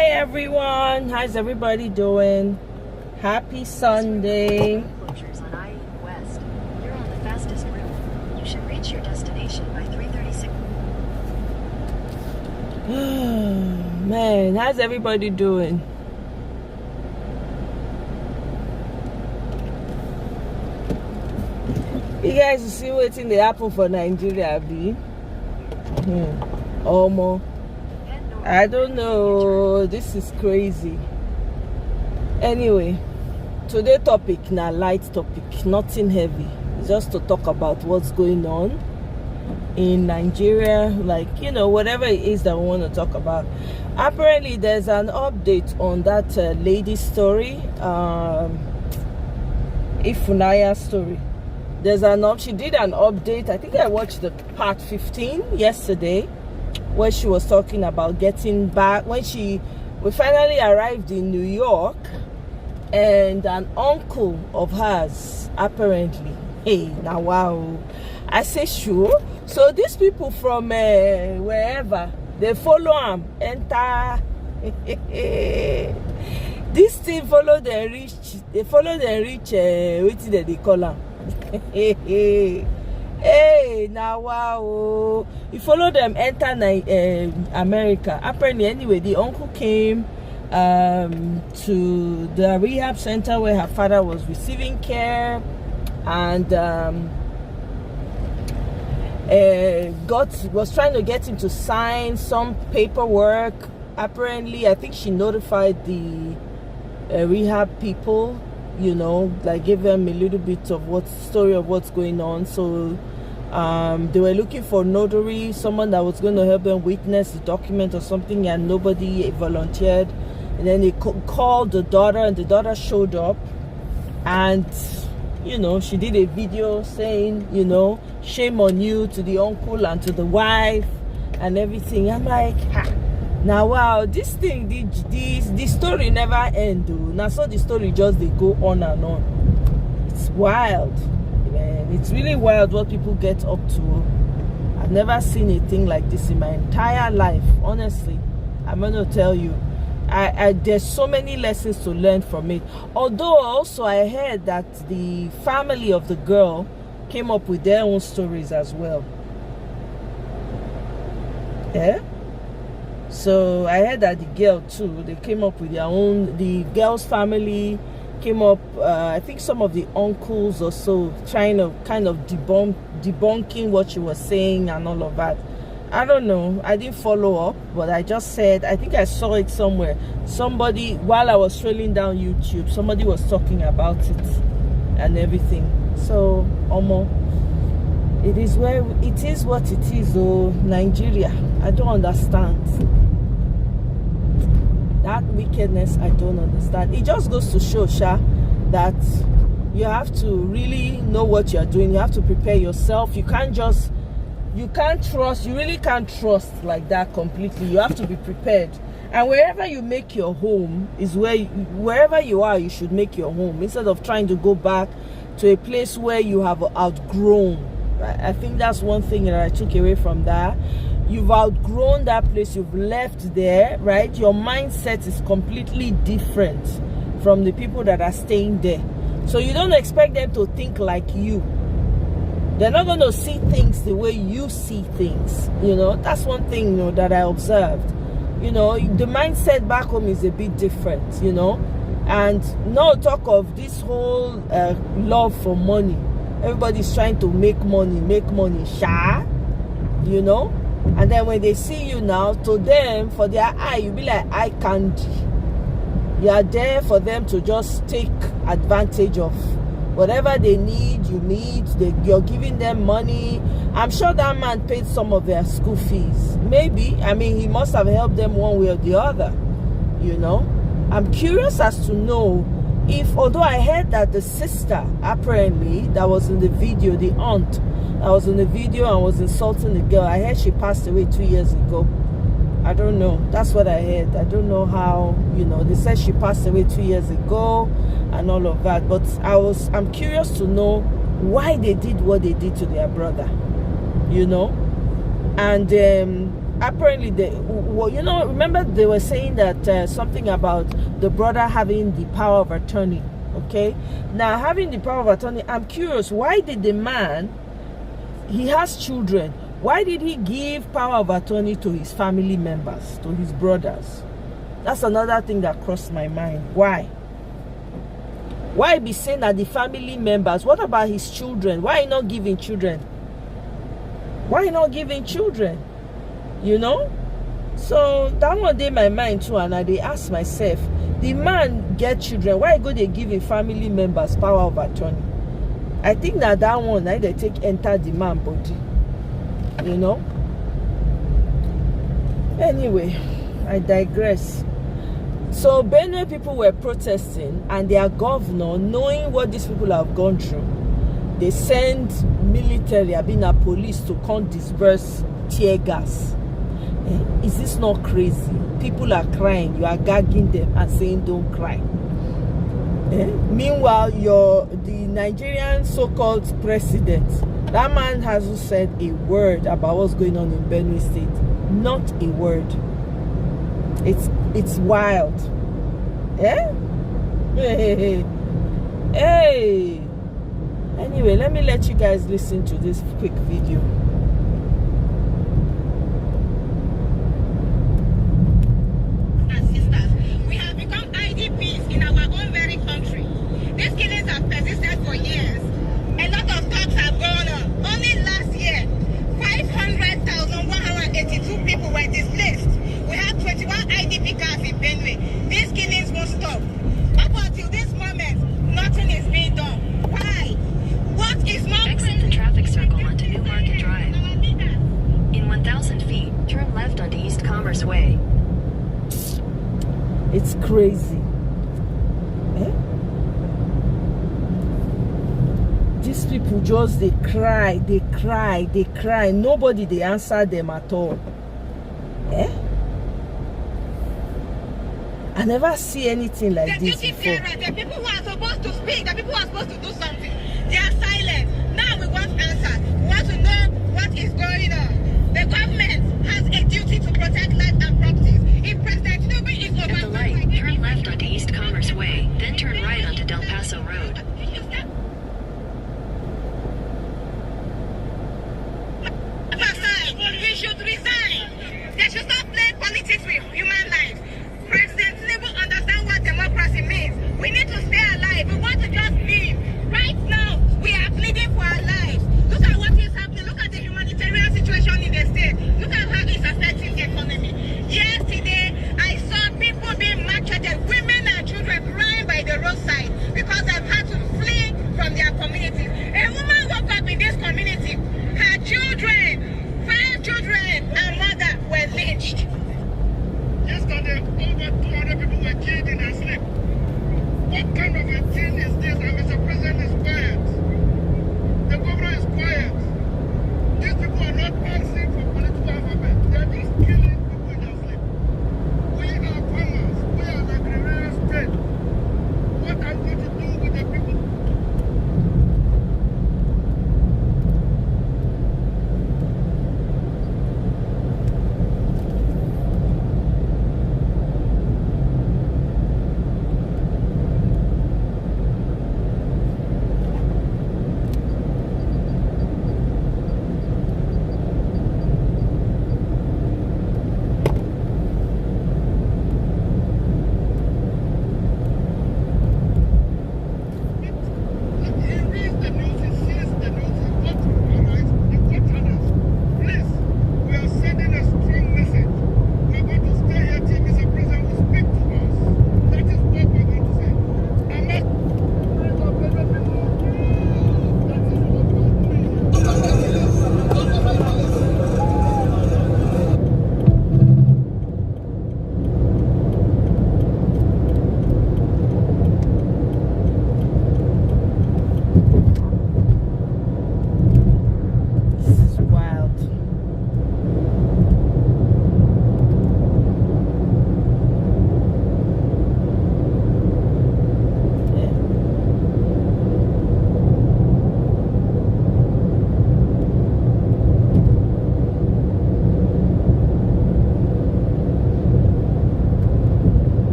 Hi everyone, how's everybody doing? Happy Sunday. Closures on I-80 West. You're on the fastest route. You should reach your destination by 3:36. Man, how's everybody doing? You guys see what's in the apple for Nigeria, B? Almost. I don't know. This is crazy. Anyway, today's topic na light topic, nothing heavy. Just to talk about what's going on in Nigeria, like, you know, whatever it is that we want to talk about. Apparently, there's an update on that lady story, Ifunanya story. She did an update. I think I watched the part 15 yesterday, where she was talking about getting back when we finally arrived in New York, and an uncle of hers apparently, hey, now wow, I say sure. So these people from wherever, they follow them enter. This thing follow them reach. They follow them reach. What did they call them? Hey, now wow, you follow them enter America. Apparently, anyway, the uncle came to the rehab center where her father was receiving care, and was trying to get him to sign some paperwork. Apparently, I think she notified the rehab people, you know, like give them a little bit of story of what's going on. So they were looking for notary, someone that was going to help them witness the document or something, and nobody volunteered. And then they called the daughter, and the daughter showed up, and you know, she did a video saying, you know, shame on you to the uncle and to the wife and everything. I'm like, now wow, this thing, the story never ends. Now so the story just they go on and on. It's wild, man. It's really wild what people get up to. I've never seen a thing like this in my entire life. Honestly, I'm gonna tell you, there's so many lessons to learn from it. Although also I heard that the family of the girl came up with their own stories as well. Yeah. So I heard that the girl too, they came up with their own. The girl's family came up, I think some of the uncles or so, trying to kind of debunking what she was saying and all of that. I don't know. I didn't follow up, but I just said, I think I saw it somewhere. Somebody, while I was scrolling down YouTube, somebody was talking about it and everything. So, it is what it is. Oh, Nigeria, I don't understand. That wickedness, I don't understand. It just goes to show, Sha, that you have to really know what you're doing. You have to prepare yourself. You really can't trust like that completely. You have to be prepared. And wherever you make your home is wherever you are, you should make your home, instead of trying to go back to a place where you have outgrown. Right? I think that's one thing that I took away from that. You've outgrown that place, you've left there, right? Your mindset is completely different from the people that are staying there. So you don't expect them to think like you. They're not going to see things the way you see things. You know, that's one thing, you know, that I observed. You know, the mindset back home is a bit different, you know. And no talk of this whole love for money. Everybody's trying to make money, sha, you know. And then when they see you now, to them, for their eye, you be like eye candy. You are there for them to just take advantage of whatever they need. You're giving them money. I'm sure that man paid some of their school fees. Maybe. I mean, he must have helped them one way or the other, you know. I'm curious as to know if, although I heard that the sister, apparently, that was in the video, the aunt that was in the video and was insulting the girl, I heard she passed away 2 years ago. I don't know. That's what I heard. I don't know how, you know, they said she passed away 2 years ago and all of that. But I'm curious to know why they did what they did to their brother, you know. And apparently remember they were saying that something about the brother having the power of attorney. Okay, now having the power of attorney, I'm curious, why did the man, he has children, why did he give power of attorney to his family members, to his brothers? That's another thing that crossed my mind. Why be saying that the family members? What about his children? Why not giving children? Why not giving children? You know? So that one day my mind too, and I dey ask myself, the man get children, why go they give him family members power of attorney? I think that one they take enter the man body. You know? Anyway, I digress. So Benue people were protesting, and their governor, knowing what these people have gone through, they send military, police to come disperse tear gas. Is this not crazy? People are crying, you are gagging them and saying don't cry. Meanwhile, the Nigerian so-called president, that man hasn't said a word about what's going on in Benue State. Not a word. It's wild. Hey. Anyway, let me let you guys listen to this quick video. And sisters, we have become IDPs in our own very country. These killings have persisted for years. A lot of talks have gone on. Only last year, 500,182 people were displaced. We have 21 IDP camps in Benue. These killings won't stop. Up until this moment, nothing is being done. Why? What is more? Exit the traffic circle onto New Market Drive. In 1,000 feet, turn left onto East Commerce Way. It's crazy. These people just, they cry. Nobody, they answer them at all. I never see anything like this before. The people who are supposed to speak, the people who are supposed to do something, they are silent. Now we want answers. We want to know what is going on. The government has a duty to protect life and property. If President Tinubu is At the light, turn left onto East Commerce Way, then turn right onto Del Paso Road. He should resign. They should stop playing politics with human life. President Tinubu understands what democracy means. We need to stay alive. We want to just live right now.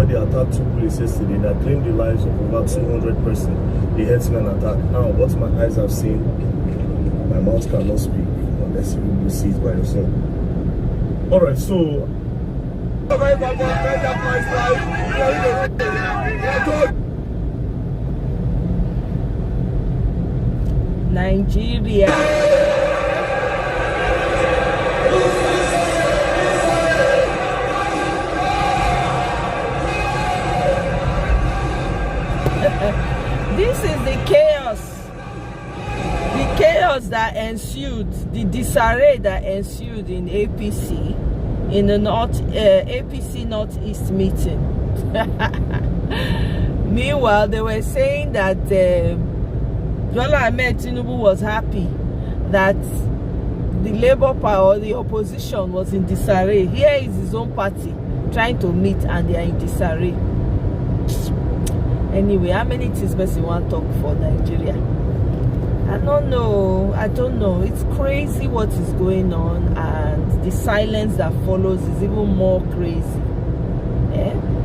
where the attack took place yesterday that claimed the lives of over 200 persons, the herdsmen attack. Now, what my eyes have seen, my mouth cannot speak unless you see it by yourself. Alright, so Nigeria. This is the chaos that ensued, the disarray that ensued in APC, in the APC Northeast meeting. Meanwhile, they were saying that Bola Ahmed Tinubu was happy that the Labour Party or the opposition was in disarray. Here is his own party trying to meet and they are in disarray. Anyway, how many things person want to talk for Nigeria? I don't know. It's crazy what is going on, and the silence that follows is even more crazy.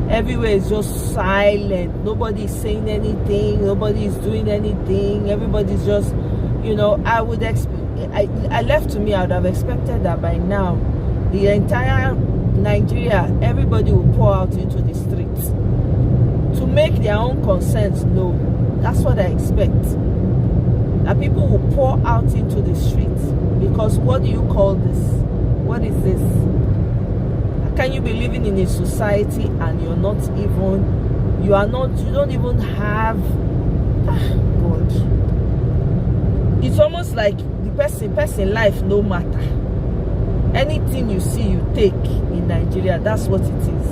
Everywhere is just silent. Nobody is saying anything. Nobody is doing anything. Everybody's just, I would expect. I left to me, I would have expected that by now, the entire Nigeria, everybody will pour out into the streets to make their own concerns known. That's what I expect. That people will pour out into the streets, because what do you call this? What is this? How can you be living in a society and you don't even have God? It's almost like the person life no matter. Anything you see, you take in Nigeria. That's what it is.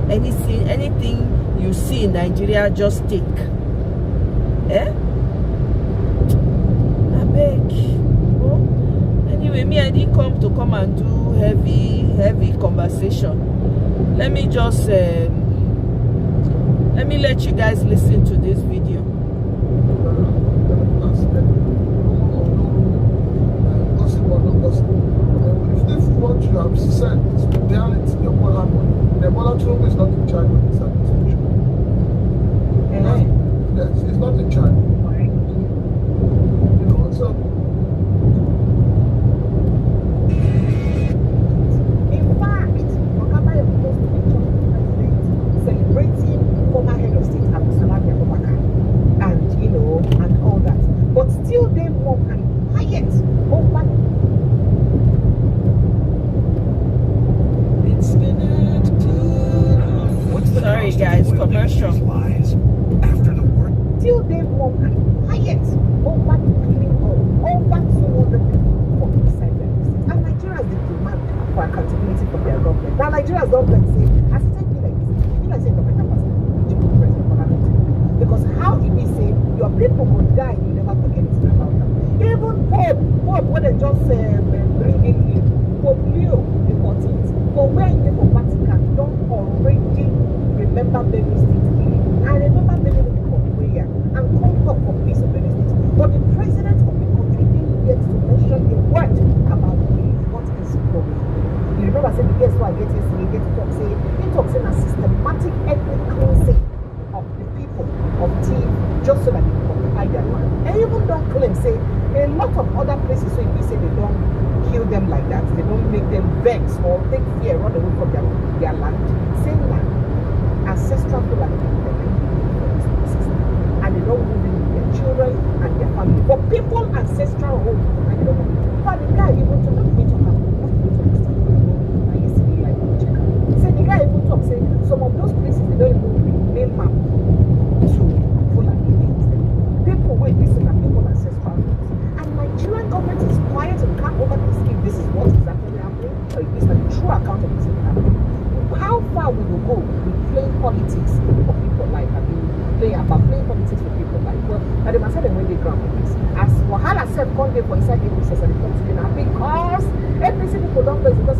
Anything you see in Nigeria, just take. I beg. Oh. Anyway, me, I didn't come and do heavy conversation. Let me just let you guys listen to this video. What you have said is reality. The Bola Tinubu is not in charge of this administration. Yes, he's not in charge. So in fact, Wakaba is supposed to be president celebrating former head of state Abdulsalam Abubakar and and all that. But still they mock and quiet over. Sorry guys, commercial. After the war, still they mock and quiet over the killing of over 200 people for inside their district. And Nigerians they demand for accountability from their government. Now Nigerians don't say, as it be like this, you like say the better person, President Bola Ahmed Tinubu. Because how if we say your people will die, you never forget anything about them. Even Pope, when they just bring in Pope Leo the 14th, for where in the Vatican don't already remember Benue State killing. I remember Benue for prayer and call talk for peace of Benue State. But the president of the country didn't get to mention a word about what is wrong. You remember saying the guest who I get yesterday, he talks in a systematic ethnic cleansing of the people of Tiv just so that they can occupy their land. And even don't claim, say, a lot of other places, so if you say they don't kill them like that, they don't make them vex or take fear, run away from their land, same land, ancestral people like and they don't move in with their children and their family. But people ancestral home, and they don't move. But the guy even took a picture of him. I used to be like, check out. Say the guy even talk, say some of those places they don't even name map to Fulani names. People wait, listen, are people ancestral homes. And Nigerian government is quiet and can't over this if this is what is actually happening, or if this is the true account of this is happening. How far we will go with playing politics for people like playing politics for people like but they must say them when they ground for this. As Wahala said one day for inside the process and the country now because APC people don't play because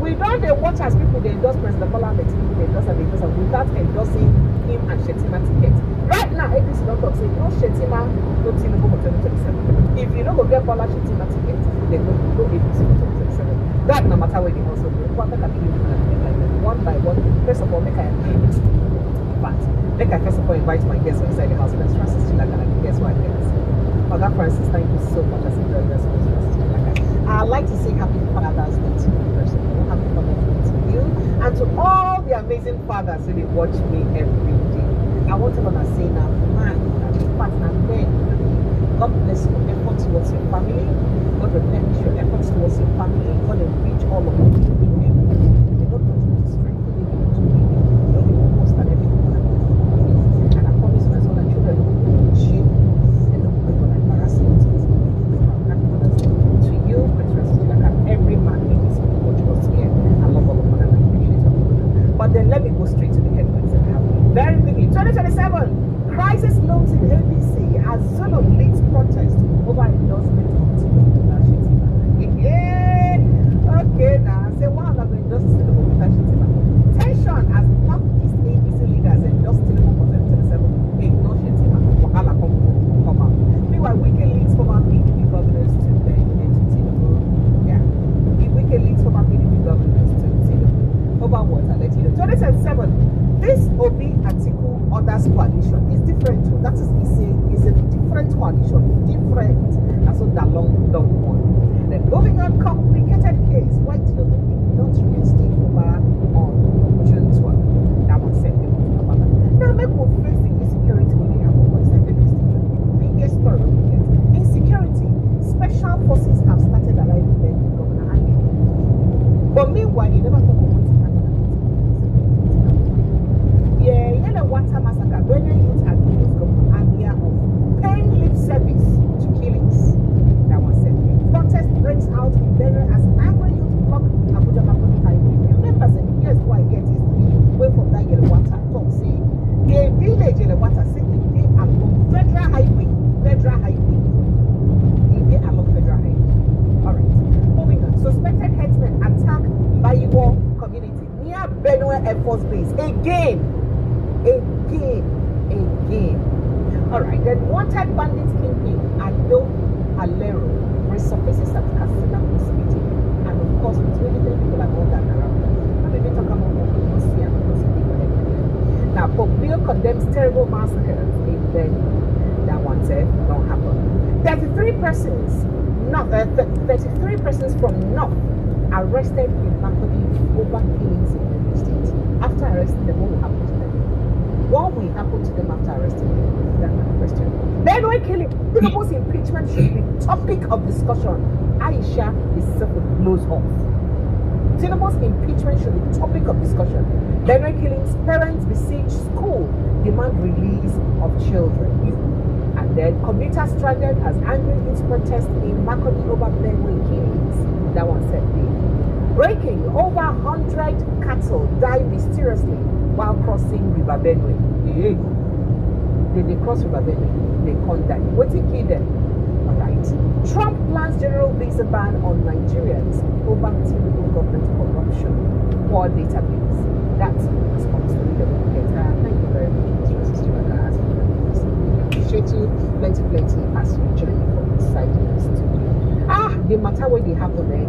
we don't they watch as people they endorse President Bola Ahmed Tinubu, they endorse and without endorsing him and Shettima ticket. Right now APC don't talk say no Shettima, no Tinubu for 2027. If you don't go get Bola Shettima ticket, then no APC for 2027. That no matter where they also do, one by one. first of all, make I first of all invite my guests inside the house. That's Francis Chilaga. Guess what, guys? Oga Francis, thank you so much. As a Francis Chilaga. I'd like to say happy Father's Day to you, first of all. Happy Father's Day to you and to all the amazing fathers who watch me every day. I want to say now, man, partner, men. God bless your efforts towards your family. God replenish your efforts towards your family. God enrich all of you in Him. May God continue to strengthen you to be the most and everything. And I promise you as well that children will shame and not going to embarrass you. To you, every man in this watch us here. I love all of them and I appreciate all of them. But then let me go straight to the headlines that happen. Very quickly, 2027. Crisis loans in ABC as Zulu leads protest over endorsement of Tinubu. Yeah, okay now. Say why am I going to endorse Tinubu? Tension as Northeast ABC leaders endorse Tinubu for 2027. Ignore Shetima. Wahala come out. Meanwhile, Wike leads former PDP governors to Tinubu. Yeah, Wike leads former PDP governors to Tinubu. Over what? I'll let you know. 2027. This Obi Atiku Others coalition is different too. That is a different coalition, different. That's what that long one. Then moving on, complicated case. Why Tinubu not reinstate over on June 12th? That one said they want to about that. Now make we facing insecurity when they have a biggest story we get. Insecurity. Special forces have started arriving there in Governor Andy. But meanwhile, you never talk about what's happening. Yeah, Yellow Water Massacre, Benue youth and youth government area of paying lip service to killings. That was said. Protest breaks out in Benue as angry youth block Abuja Makoni Highway. Remember, yes, why I get is way from that Yellow Water talk. See, the village Yellow Water say they along Federal Highway. They along Federal Highway. Alright, moving on. Suspected headsmen attack Bayiwo community near Benue Air Force Base again. Alright, then wanted bandit kingpin Ado Alero resurfaces at Katsina Police meeting. And of course, it's really the people are all that around. And maybe talk about what we don't see and because of people. Now, Pope Leo condemns terrible massacres in Benue. That one said, don't happen. 33 persons from North arrested in Makodi over killings in the state. After arresting them, what will happen to them? What will happen to them after arresting them? That's my question. Benue killing. Tinubu's impeachment should be topic of discussion. Aisha is blows off. Tinubu's impeachment should be topic of discussion. Benue killings. Parents besiege school. Demand release of children. And then commuters stranded as angry youth protest in Makodi over Benue killings. That one said breaking, over 100 cattle die mysteriously while crossing River Benue. They cross River Benue, they can't die. What to kill them? Alright. Trump plans general visa ban on Nigerians over Tinubu government corruption. Poor database. That's the response to the market. Thank you very much, Mr. Chilaga. Appreciate you plenty as you journey from inside the studio. The matter where they happen there.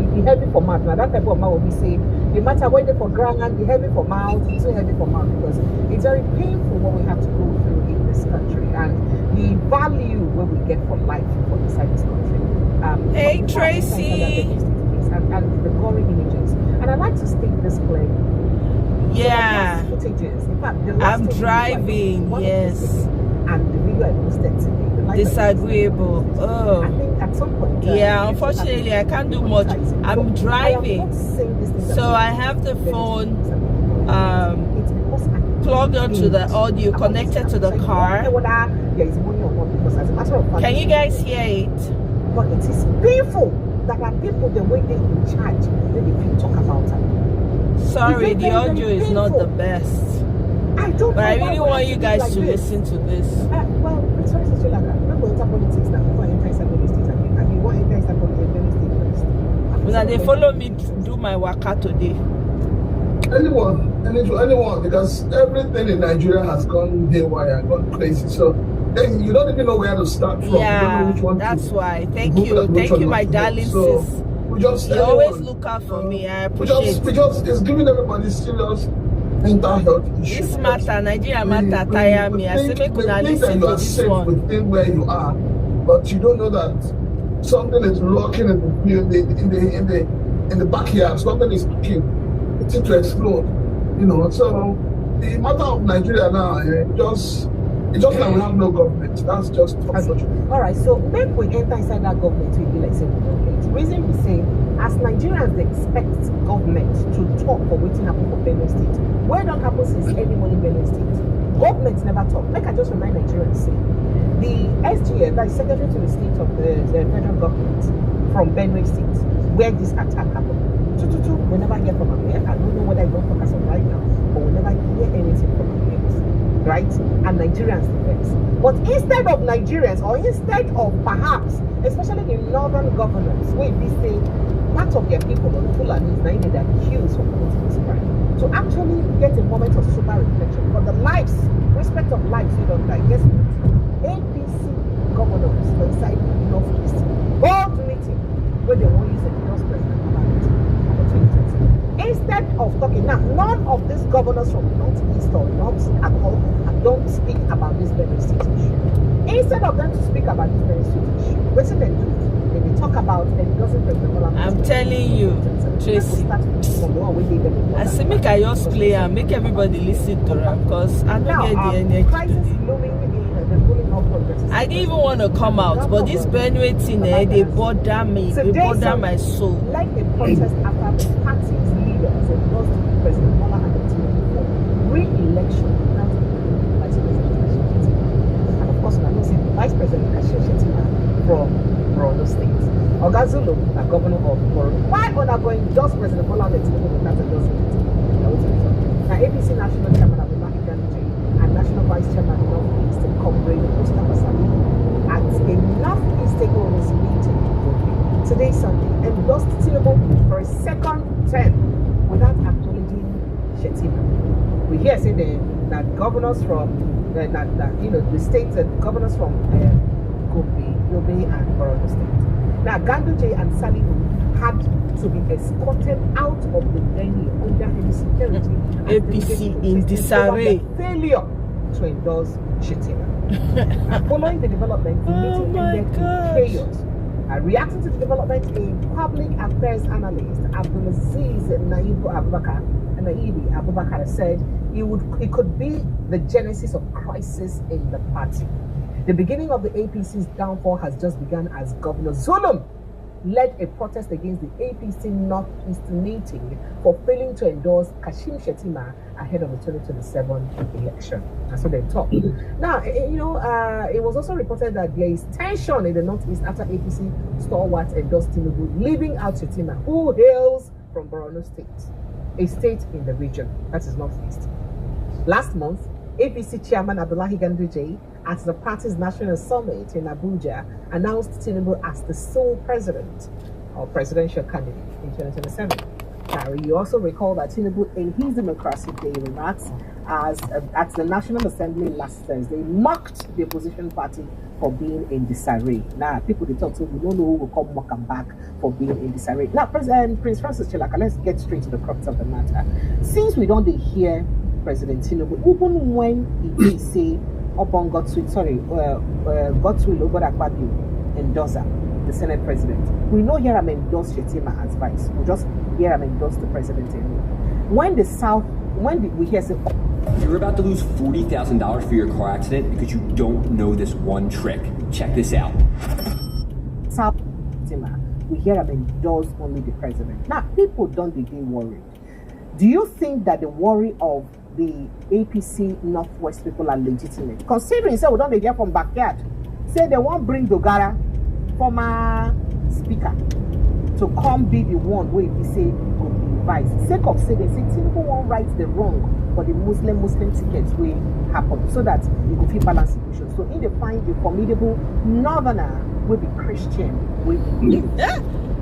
The heavy for mouth. Now that type of mouth will be say the matter whether for ground and the heavy for mouth, it's so heavy for mouth because it's very painful what we have to go through in this country and the value where we get for life for inside this country. Hey Tracy, and the gory images. And I like to state this clearly. Yeah. So footages. In fact, the I'm driving. Yes. And the video I posted today. Disagreeable. Oh. I think at some point. Yeah, unfortunately, I can't do much. I'm driving, so I have the phone plugged onto the audio connected to the car. Can you guys hear it? But it is painful that are people the way they in charge when they talk about it. Sorry, the audio is not the best. But I really want you guys to listen to this. Well, it's very such like that. Remember the politics now before I enter inside the state. I mean, what enter inside the state first? Now they follow me do my waka today. Anyone, because everything in Nigeria has gone haywire, gone crazy. So then you don't even know where to start from. Yeah, you don't know which one that's why. Thank you, my darling sis. We just You always look out for me. I appreciate we just it's giving everybody serious mental health issues. this matter. Nigeria matter tire me. I say make una listen to this one. Within where you are, but you don't know that something is rocking in the backyard. Something is cooking. It's to explode. You know. So the matter of Nigeria now, it's just like we have no government. That's just unfortunate. All right, so make we enter inside that government to be like say government. The reason we say, as Nigerians, they expect government to talk for waiting happen for Benue State. Where don't happen since anyone in Benue State. Governments never talk. Make I just remind Nigerians, say, the SGF, that is Secretary to the State of the federal government from Benue State, where this attack happened. We never hear from America. I don't know whether you don't focus on right now, but we never hear anything from America. Right? And Nigerians defense. But instead of Nigerians, or instead of perhaps, especially the northern governors, where we say part of their people, the Fulanis, now they are accused of committing this crime, to actually get a moment of sober reflection for the lives, respect of lives we don't die. Guess what? APC governors inside Northeast, board meeting where they won't use a Vice President instead of talking now, none of these governors from Northeast or North at all don't speak about this Benue State issue. Instead of them to speak about this Benue State issue, what do they do? They talk about endorsing President Bola. I'm telling you, Tracy. I say make I just play and make everybody listen to her because I don't get the energy today. I didn't even want to come out, but this Benue thing, they bother me. They bother my soul. Like a protest after the party's leaders endorsed President Bola and the team for re-election. And of course, we are not seeing Vice President Kashim Shettima from Borno State. Oga Zulu, the governor of Borno. Why are not going just President Bola and the team without endorsing it? Now, APC National Chairman Abdullahi Gandhi and National Vice Chairman of Northeast Comrade Mustafa Sami at a Northeast stakeholders meeting today Sunday endorsed Tinubu for a second term without acknowledging Shettima. We hear say that governors from the states and governors from Gombe, Yobe, and Borno State. Now Ganduje and Salihu had to be escorted out of the venue under heavy security. APC in disarray. Failure to endorse Shettima. Following the development, the meeting ended in chaos. Reacting to the development, a public affairs analyst, Abdulaziz Naibu Abubakar, said it could be the genesis of crisis in the party. The beginning of the APC's downfall has just begun as Governor Zulum led a protest against the APC Northeast meeting for failing to endorse Kashim Shettima ahead of the 2027 election. That's what they talk. Now, it was also reported that there is tension in the Northeast after APC stalwart endorsed Tinubu, leaving out Shettima, who hails from Borno State, a state in the region, that is Northeast. Last month, APC Chairman Abdullahi Ganduje at the party's national summit in Abuja announced Tinubu as the sole president or presidential candidate in 2027. Now, you also recall that Tinubu, in his Democracy Day remarks at the National Assembly last Thursday, mocked the opposition party for being in disarray. Now, people they talk to, we don't know who will come mock and back for being in disarray. Now, Prince Francis Chilaka, let's get straight to the crux of the matter. Since we don't hear President Tinubu, even when he did say upon Godswill Ogbonakpabio endorser, the Senate President, we know here I'm endorsed Shettima as vice. We just hear I'm endorsed the President anyway. When did we hear say you're about to lose $40,000 for your car accident because you don't know this one trick? Check this out. South Shettima, we hear I'm endorsed only the President. Now people don't begin worried. Do you think that the worry of the APC Northwest people are legitimate? Considering say we don't hear from backyard, say they won't bring Dogara, former speaker, to come be the one where we say go be vice. Sake of say they say Tinubu won't right the wrong for the Muslim tickets will happen so that you could feel balance the issue. So in the find the formidable northerner will be Christian, will be believe.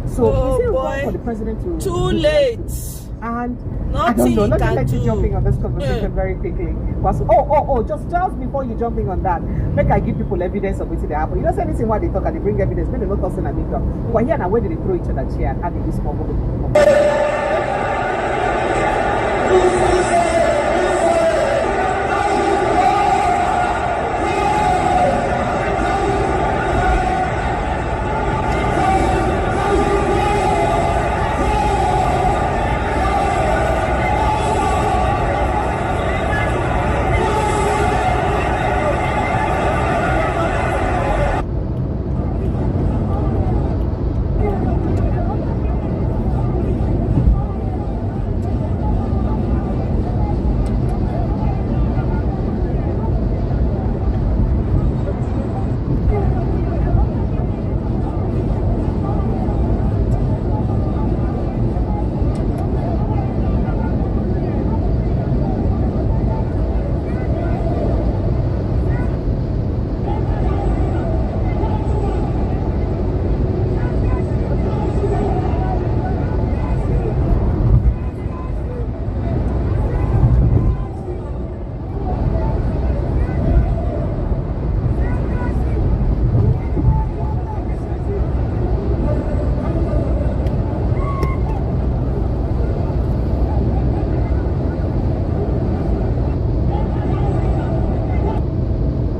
So is it wrong for the president to too late? And Nothing I don't know. he Let me can let you do. jump in on this conversation Yeah. very quickly. Because, just before you jump in on that, make I give people evidence of what they happen. You don't say anything while they talk and they bring evidence, but they not tossing and they talk. But here now, where did they throw each other chair and how did this come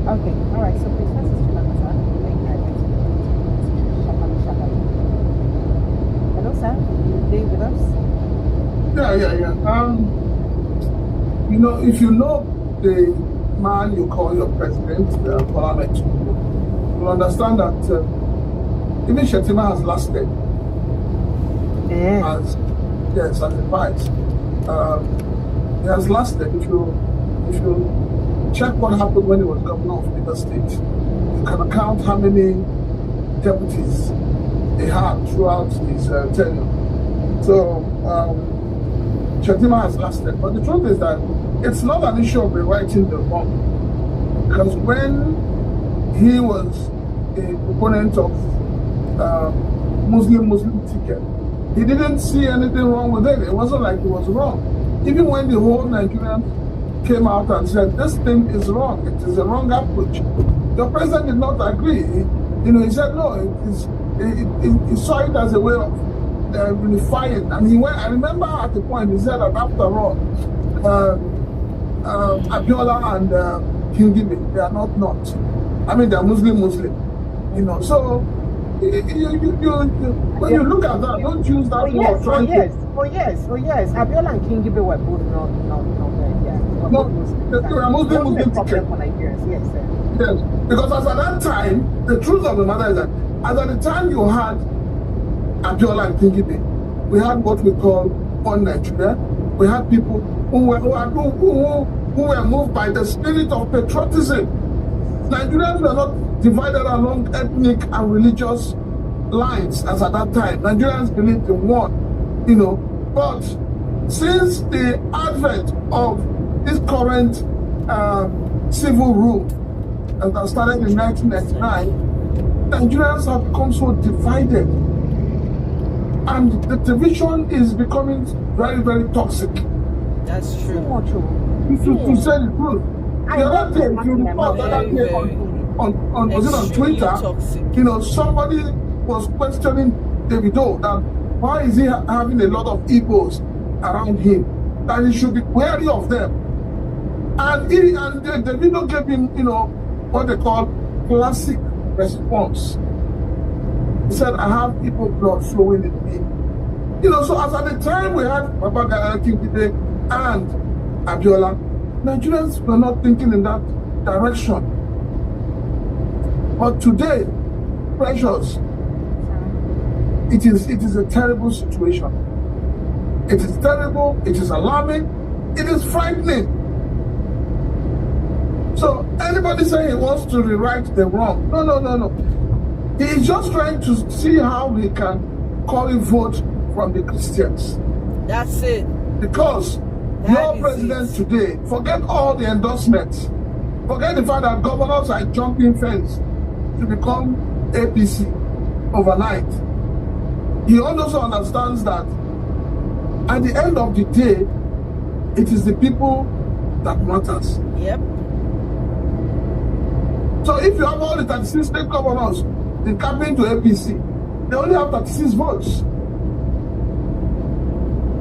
Okay, all right. So please, let's just hello, sir. You with us? Yeah. You know, if you know the man you call your president, Parliament, you'll understand that even Shettima has lasted as advice. He has lasted. If you check what happened when he was governor of Lagos State, you can count how many deputies he had throughout his tenure. So Shettima has lasted. But the truth is that it's not an issue of rewriting the wrong. Because when he was a proponent of Muslim ticket, he didn't see anything wrong with it. It wasn't like it was wrong. Even when the whole Nigerian came out and said, this thing is wrong, it is a wrong approach, the president did not agree. He said, no, he saw it as a way of unifying. And he went, I remember at the point, he said that after all, Abiola and King Gibe, they are not. I mean, they are Muslim. So when you look at that, don't use that word trying to. Oh yes. Abiola and King Gibe were both not yeah. They were Muslim problem for Nigerians, yes, sir. Yes, because as at that time, the truth of the matter is that as at the time you had Abiola and King Gibe, we had what we call One Nigeria. We had people who were moved by the spirit of patriotism. Nigerians were not divided along ethnic and religious lines as at that time. Nigerians believed in one, But since the advent of this current civil rule that started in 1999, Nigerians have become so divided. And the division is becoming very, very toxic. That's true. To say the truth. The other day, if you recall, the other day on Twitter, toxic. Somebody was questioning Davido that why is he having a lot of Igbos around him, that he should be wary of them. And Davido gave him, what they call classic response. He said, I have Igbo blood flowing in me. So as at the time we had Baba King Gibe and Abiola, Nigerians were not thinking in that direction. But today, precious, it is a terrible situation. It is terrible, it is alarming, it is frightening. So anybody saying he wants to rewrite the wrong, no. He is just trying to see how he can call a vote from the Christians. That's it. Because your president today, forget all the endorsements, forget the fact that governors are jumping fence to become APC overnight. He also understands that At the end of the day, it is the people that matters. Yep. So if you have all the 36 state governors in campaign to APC, they only have 36 votes.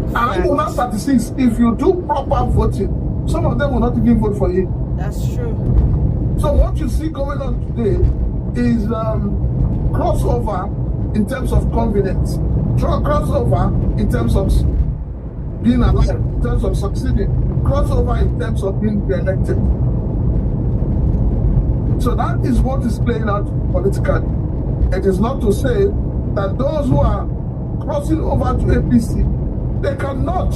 And I know that 36, if you do proper voting, some of them will not even vote for you. That's true. So what you see going on today is crossover in terms of convenience, crossover in terms of being alive, in terms of succeeding, crossover in terms of being re-elected. So that is what is playing out politically. It is not to say that those who are crossing over to APC, they cannot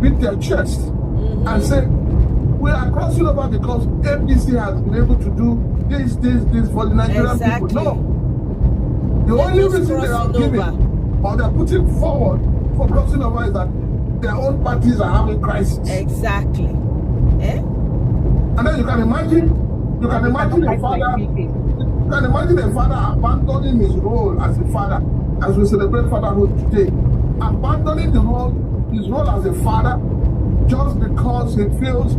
beat their chest and say, we are crossing over because APC has been able to do this for the Nigerian people. No. The only reason they are giving or they're putting forward for crossing over is that their own parties are having crisis. Exactly. Eh? And then you can imagine a father abandoning his role as a father, as we celebrate fatherhood today, abandoning his role as a father just because he feels,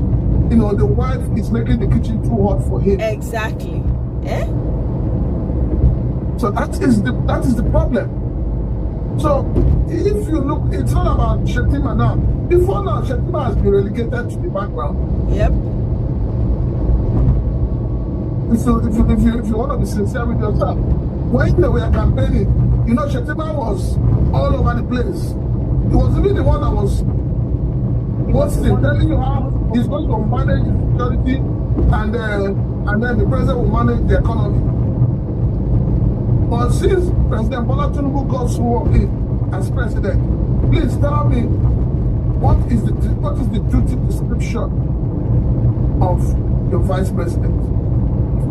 the wife is making the kitchen too hot for him. Exactly. Eh? So that is the problem. So if you look, it's not about Shettima now. Before now, Shettima has been relegated to the background. Yep. So if you want to be sincere with yourself, when they were campaigning, Shettima was all over the place. He was even the one that was telling you how he's going to manage security and then the president will manage the economy. But since President Bola Tinubu got sworn in as president, please tell me what is the duty description of your vice president?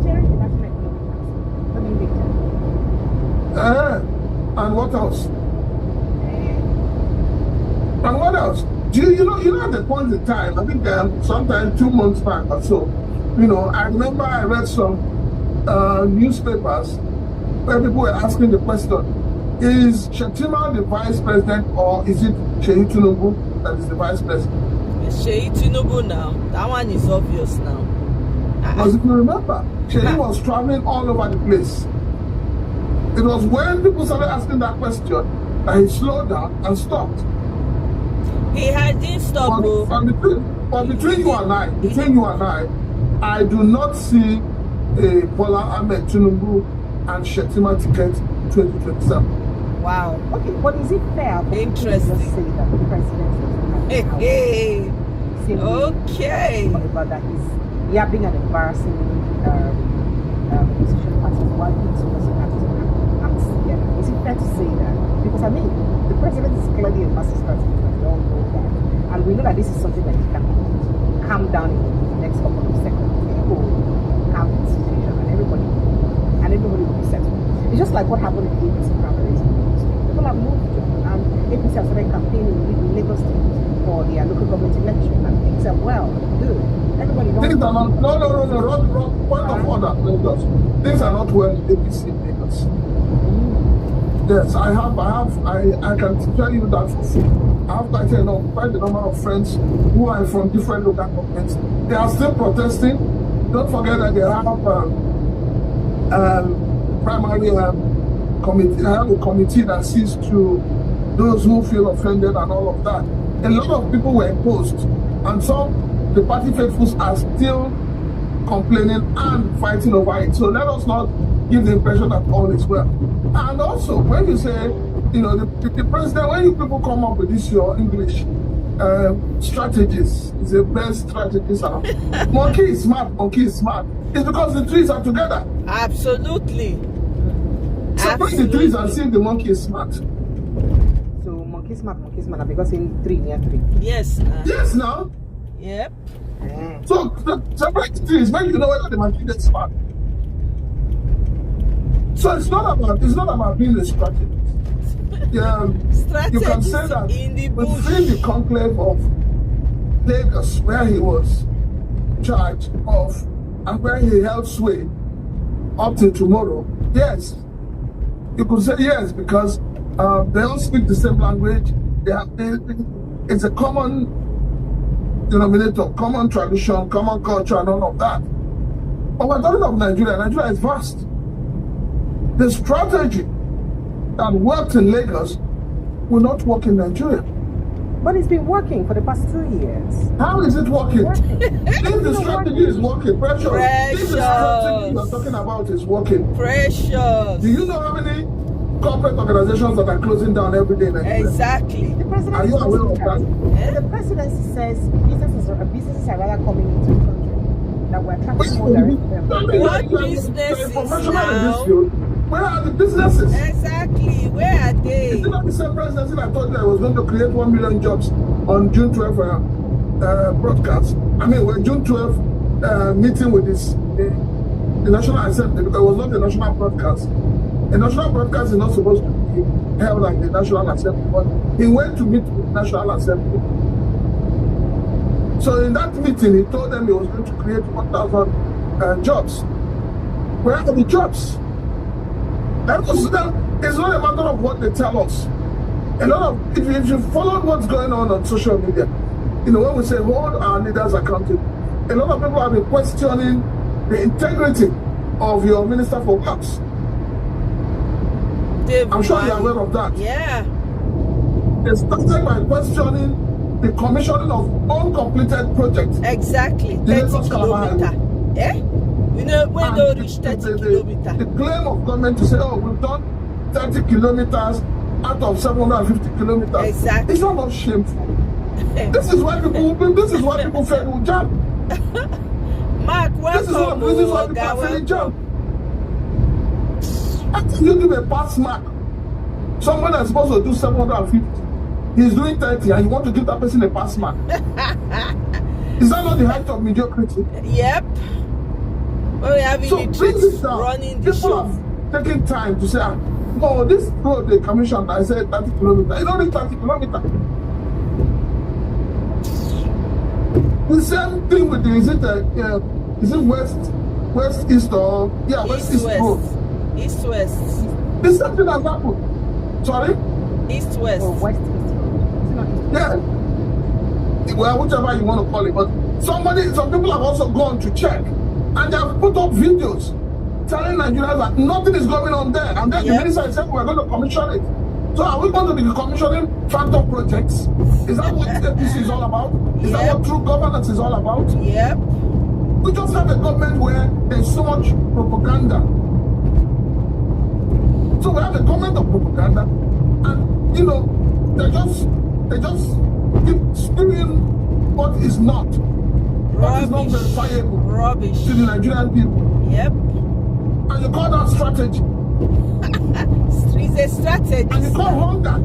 Chairing the National Economic Council. And what else? And what else? You know at the point in time, I think sometime 2 months back or so, I remember I read some newspapers where people were asking the question, is Shettima the vice president or is it Seyi Tinubu that is the vice president? It's Seyi Tinubu now. That one is obvious now. Because if you remember, Seyi was traveling all over the place. It was when people started asking that question that he slowed down and stopped. He didn't stop. But between you and I, I do not see a Bola Ahmed Tinubu and Shettima ticket 2027. Wow. Okay, but is it fair for people to just say that the president doesn't have Hey. Okay. About that is being an embarrassing opposition party while he doesn't have to act together. Is it fair to say that? Because the president is clearly a master strategist, and we all know that. And we know that this is something that he can calm down in the next couple of seconds. People have the situation and everybody will be settled. It's just like what happened in the APC primaries. People have moved and APC has started campaigning in Lagos State for their local government election and things are good. Everybody knows. Things are not, wrong. Point of order, Lagos. Things are not well in APC in Lagos. Yes, I can tell you that for free. I have quite a number of friends who are from different local governments. They are still protesting. Don't forget that they have primary committee. I have a committee that sees to those who feel offended and all of that. A lot of people were opposed, and the party faithfuls are still complaining and fighting over it. So let us not give the impression that all is well. And also, when you say, the president, when you people come up with this, your English strategies, is the best strategist. Monkey is smart. It's because the trees are together. Absolutely. Separate the trees and see if the monkey is smart. So monkey smart, because in near three. Yes. Yes, now. Yep. So separate the trees, when you know whether the monkey is smart. So it's not about being a strategist. You can say that within the conclave of Lagos, where he was in charge of and where he held sway up till tomorrow, yes, you could say yes, because they all speak the same language. They it's a common denominator, common tradition, common culture, and all of that. But we're talking of Nigeria. Nigeria is vast. The strategy that worked in Lagos will not work in Nigeria. But it's been working for the past 2 years. How is it working? If the strategy is working, precious. If the strategy you're talking about is working, Precious. do you know how many corporate organizations that are closing down every day in Nigeria? Exactly. The president Are you aware of that? The presidency says businesses are rather coming into the country, that we're attracting more direct What businesses now? Where are the businesses? Exactly. Where are they? Is it not the same presidency that told you I was going to create 1 million jobs on June 12 broadcast? I mean, when June 12 meeting with the National Assembly, because it was not a national broadcast. A national broadcast is not supposed to be held at the National Assembly, but he went to meet with the National Assembly. So in that meeting, he told them he was going to create 1,000 jobs. Where are the jobs? It's not a matter of what they tell us. A lot of, if you follow what's going on social media, you know, when we say hold our leaders accountable, a lot of people have been questioning the integrity of your Minister for Works. I'm sure you're aware of that. Yeah. They started by questioning the commissioning of uncompleted projects. Exactly. The 30 kilometers. Yeah? You know, when they reach 30 kilometers. The claim of government to say, oh, we've done 30 kilometers out of 750 kilometers. Exactly. It's not shameful. This is why people fail jump. Mark, This is why people are failing jump. After you give a pass mark, someone that's supposed to do 750, he's doing 30, and you want to give that person a pass mark. Is that not the height of mediocrity? Yep. Well, we're having So bring this down. running the People show. are taking time to say, no, this road they commissioned, I said 30 kilometers. It's only 30 kilometers. The same thing with the, is it west, east, or, west, east road. East, west. The same thing has happened. Sorry? East, west. or west east road. It's not east. Yeah. Well, whichever you want to call it. But some people have also gone to check, and they have put up videos telling Nigerians that nothing is going on there. And then the minister said, we're going to commission it. So are we going to be commissioning phantom projects? Is that what APC is all about? Is that what true governance is all about? Yep. We just have a government where there's so much propaganda. So we have a government of propaganda, and you know, they just keep spewing what is not verifiable Rubbish. to the Nigerian people. Yep. And you call that strategy. It's a strategy. And you call hunger,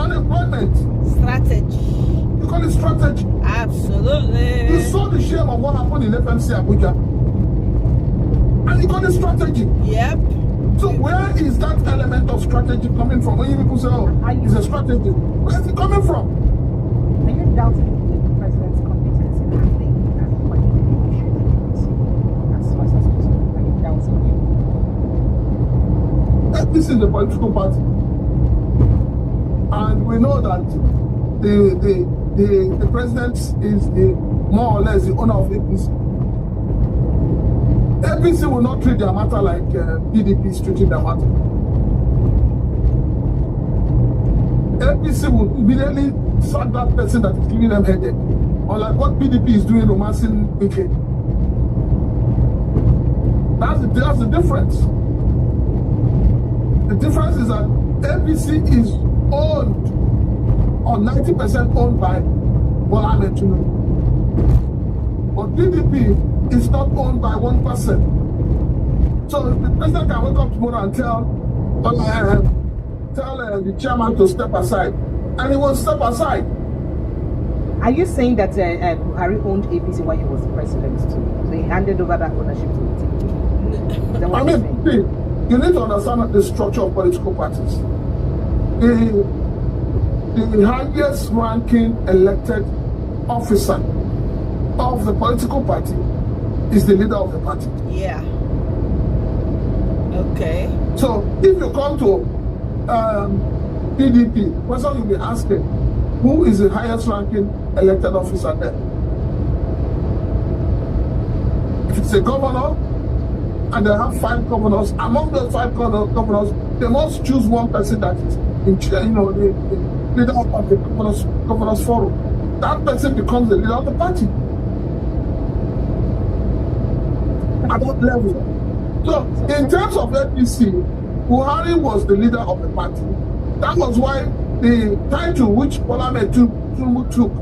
unemployment, strategy. you call it strategy. Absolutely. You saw the shame of what happened in FMC Abuja, and you call it strategy. Yep. So where is that element of strategy coming from? When you people say, oh, it's a strategy, where is it coming from? Are you doubting the president's competence in handling what he should as far as possible? Are you doubting him? This is the political party, and we know that the president is more or less the owner of APC. APC will not treat their matter like PDP is treating their matter. APC will immediately sack that person that is giving them headache, or like what PDP is doing, romancing Wike. That's the difference. The difference is that APC is owned, or 90% owned by Bola Ahmed Tinubu. But PDP is not owned by one person. So the president can wake up tomorrow and tell the chairman to step aside, and he will step aside. Are you saying that Buhari owned APC when he was the president too? So he handed over that ownership to the team? Is that what you're saying? See, you need to understand the structure of political parties. The highest ranking elected officer of the political party is the leader of the party. Yeah. Okay. So if you come to PDP, question you'll be asking, Who is the highest ranking elected officer there? If it's a governor, and they have 5 governors, among those 5 governors, they must choose one person that is in chair, the leader of the governors forum. That person becomes the leader of the party. At that level. So, in terms of APC, Buhari was the leader of the party. That was why the title which Bola Ahmed Tinubu took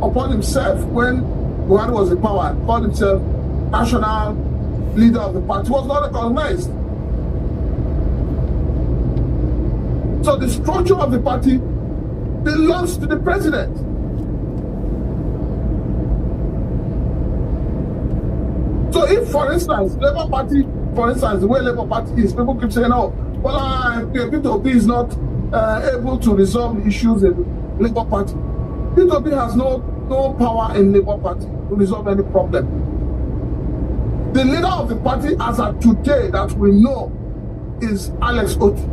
upon himself when Buhari was in power, called himself national leader of the party, was not recognized. So the structure of the party belongs to the president. So if, for instance, Labour Party, the way Labour Party is, people keep saying, oh, well, Peter Obi is not able to resolve the issues in Labour Party. Peter Obi has no power in Labour Party to resolve any problem. The leader of the party as of today that we know is Alex Otti.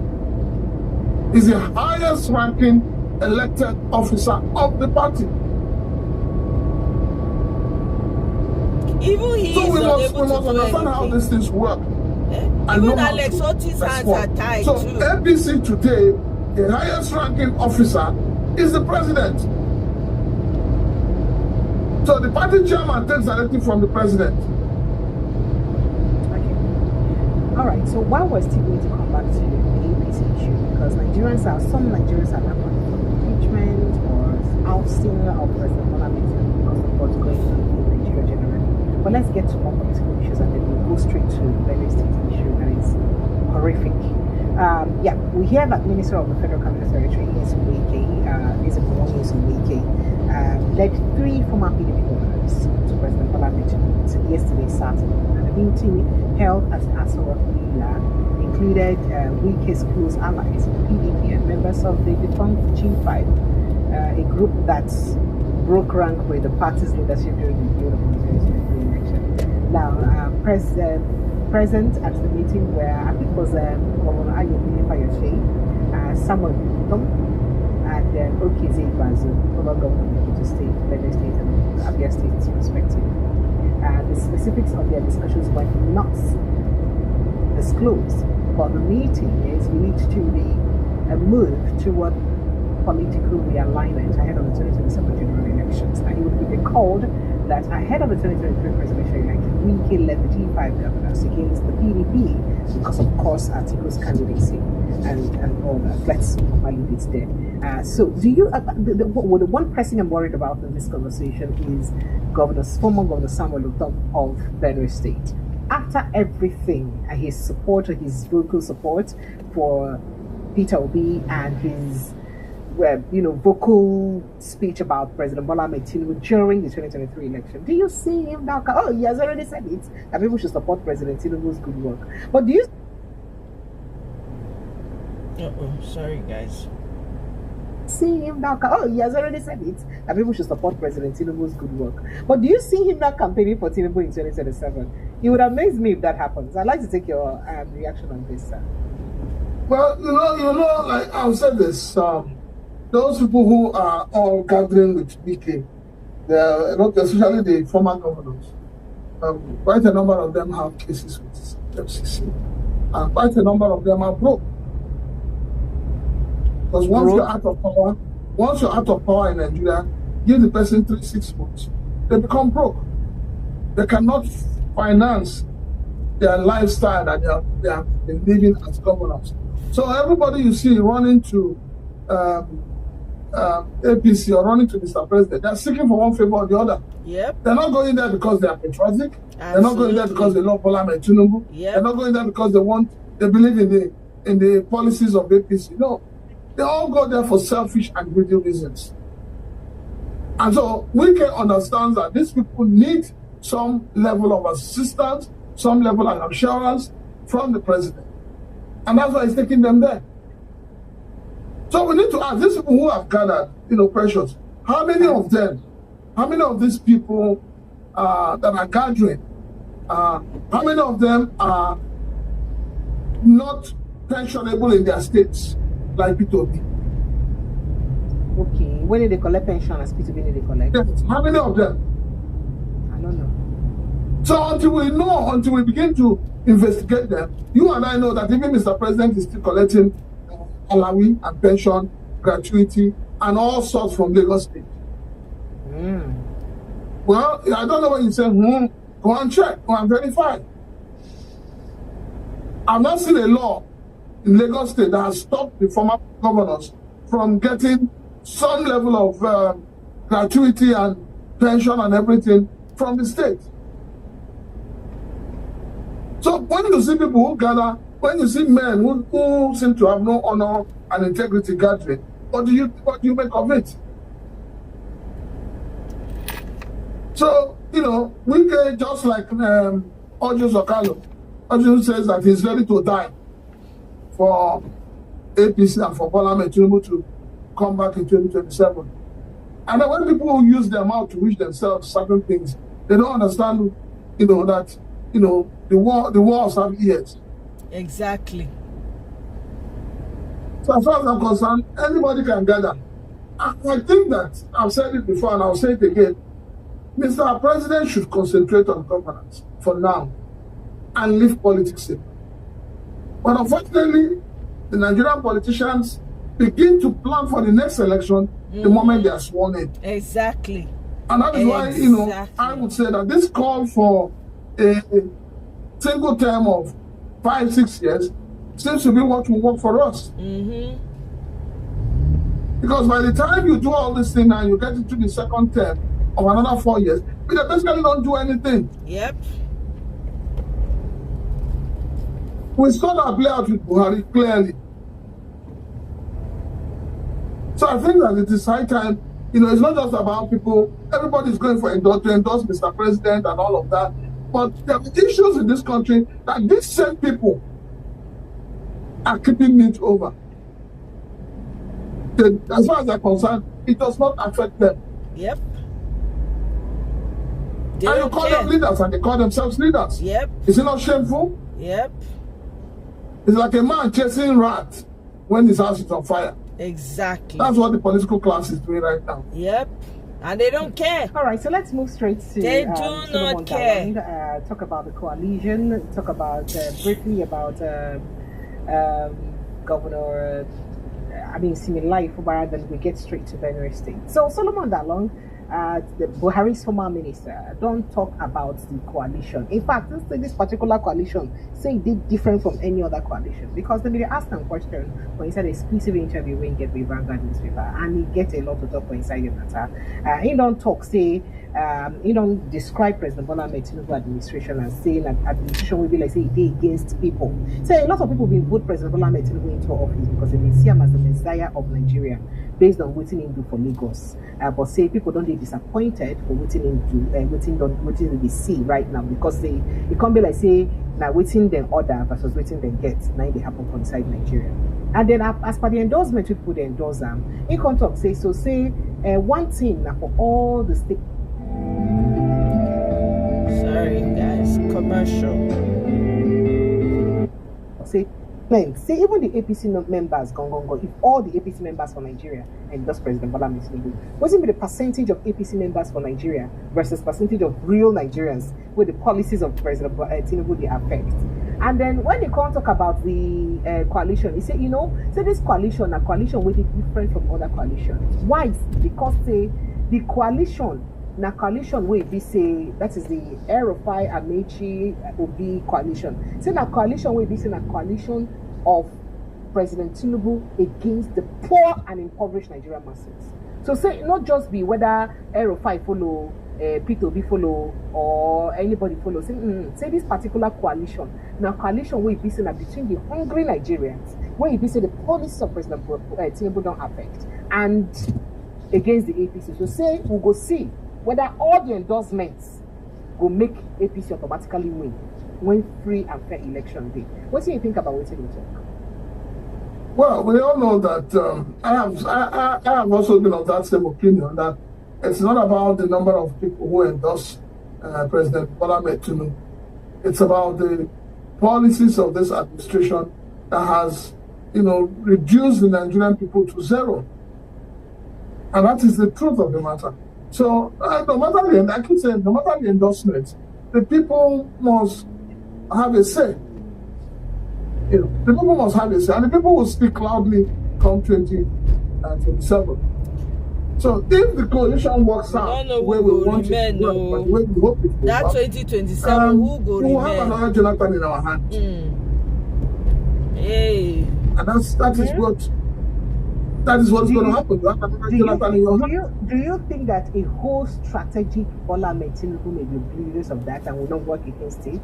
He's the highest ranking elected officer of the party. Even he So is we unable to must do understand how anything. these things work. Even Alex Otti's hands are tied So too. APC today, the highest ranking officer is the president. So the party chairman takes directive from the president. All right, so while we're still going to come back to the APC issue, because some Nigerians are now calling for impeachment or ousting of President Bola Ahmed Tinubu because of what's going on in Nigeria generally. But let's get to more political issues and then we'll go straight to Benue State issue that is horrific. We hear that Minister of the Federal Cabinet Secretary, Nyesom Wike, led 3 former PDP governors to President Bola Ahmed Tinubu yesterday Saturday. And the meeting held at Aso Rock Villa included Wike's close allies, PDP, and members of the defunct G5, a group that broke rank with the party's leadership during the period of the 2023 election. Now, present at the meeting were, I think it was Governor Ayomi Fayose, Samuel Tom, and Okeze Igbazu, former governor of Ekiti State, Benue State, and Abia State, respectively. The specifics of their discussions were not disclosed, but the meeting is believed to be a move toward political realignment ahead of the 2027 general elections. And it would be recalled that ahead of the 2023 presidential election, Wike led the G5 governors against the PDP because, of course, Atiku's candidacy and all that. Let's leave it there. So, do you? The one person I'm worried about in this conversation is former Governor Samuel Ortom of Benue State. After everything, his support, or his vocal support for Peter Obi and his vocal speech about President Bola Ahmed Tinubu during the 2023 election, do you see him now? Oh, he has already said it, that people should support President Tinubu's good work. But do you Sorry, guys. see him now? Oh, he has already said it, that people should support President Tinubu's good work. But do you see him now campaigning for Tinubu in 2027? It would amaze me if that happens. I'd like to take your reaction on this, sir. Well, like I'll say this. Those people who are all gathering with BK, especially the former governors, quite a number of them have cases with FCC, and quite a number of them are broke. Because once you're out of power in Nigeria, give the person 3-6 months, they become broke. They cannot finance their lifestyle that they have been living as governors. So everybody you see running to APC or running to Mr. President, they're seeking for one favor or the other. Yep. They're not going there because they are patriotic. Absolutely. They're not going there because they love Bola Ahmed Tinubu. Yep. They're not going there because they believe in the policies of APC. No, they all go there for selfish and greedy reasons. And so we can understand that these people need some level of assistance, some level of assurance from the president. And that's why he's taking them there. So we need to ask these people who have gathered, Precious, how many of these people that are gathering, how many of them are not pensionable in their states, like Peter Obi? Okay. When did they collect pension as P2B did they collect? Yes. How many of them? I don't know. So until we begin to investigate them, you and I know that even Mr. President is still collecting alawi and pension, gratuity, and all sorts from Lagos State. Well, I don't know what you say. Go and check, go and verify. I've not seen a law in Lagos State that has stopped the former governors from getting some level of gratuity and pension and everything from the state. So when you see people who gather, when you see men who seem to have no honor and integrity gathering, what do you make of it? So, Wike, just like Orji Zakalo, Orji says that he's ready to die for APC and for Bola Ahmed Tinubu to come back in 2027. And then when people use their mouth to wish themselves certain things, they don't understand, that, the wars have ears. Exactly. So as far as I'm concerned, anybody can gather. I think that I've said it before and I'll say it again. Mr. President should concentrate on governance for now and leave politics in. But unfortunately, the Nigerian politicians begin to plan for the next election the moment they are sworn in. Exactly. And that is why, I would say that this call for a single term of 5-6 years seems to be what will work for us. Because by the time you do all this thing and you get into the second term of another 4 years, we basically don't do anything. Yep. We saw that play out with Buhari clearly. So I think that it is high time, it's not just about people, everybody's going for to endorse Mr. President and all of that. But there are issues in this country that these same people are keeping it over. As far as they're concerned, it does not affect them. Yep. And you call them leaders and they call themselves leaders. Yep. Is it not shameful? Yep. It's like a man chasing rats when his house is on fire. Exactly. That's what the political class is doing right now. Yep. And they don't care. All right, so let's move straight to they do not care. Talk about the coalition. Talk about briefly about Governor. Similai Fubara. Then we get straight to Benue State. So Solomon Dalong, the Buhari's former minister, don't talk about the coalition. In fact, this particular coalition say it did different from any other coalition because they asked him question when he said exclusive interview when he get with Vanguard newspaper and he get a lot to talk for inside the matter. He don't talk say he don't describe President Bola Ahmed Tinubu administration as saying that administration will be like say they against people. So a lot of people will vote President Bola Ahmed Tinubu into office because they see him as the messiah of Nigeria based on what he do for Lagos. But say people don't get disappointed for what he do, what they see right now because it can't be like say now waiting then order versus waiting then get now they happen for inside Nigeria. And then as per the endorsement people they endorse them, in contact say one thing now for all the state. Sorry guys, commercial. Say even the APC members go. If all the APC members for Nigeria endorse President Bola Ahmed Tinubu, what's the percentage of APC members for Nigeria versus percentage of real Nigerians with the policies of President Tinubu they affect? And then when they come talk about the coalition, he say this coalition a coalition will be different from other coalitions. Why? Because say the coalition. Na coalition wey be say that is the El-Rufai Amechi Obi coalition. Say na coalition wey be say na coalition of President Tinubu against the poor and impoverished Nigerian masses. So say not just be whether El-Rufai follow, P2B follow, or anybody follow. Say this particular coalition na coalition wey be say na between the hungry Nigerians, where be say the policies of President Tinubu don't affect, and against the APC. So say we go see whether all the endorsements will make APC automatically win when free and fair election day. What do you think about what you talk? Well, we all know that I have also been of that same opinion that it's not about the number of people who endorse President Bola Ahmed Tinubu. It's about the policies of this administration that has, reduced the Nigerian people to zero. And that is the truth of the matter. So no matter the, I keep saying, no matter the endorsement, the people must have a say. You know, the people must have a say, and the people will speak loudly come 2027. So if the coalition works out the way we want it to work, but the way we hope it will that work, 2027 who go we will have remain? another Jonathan in our hands. Hey. And that is what's going to happen. You have another Jonathan in your hands. Do you think that a whole strategic Bola Ahmed Tinubu may be oblivious of that and will not work against it?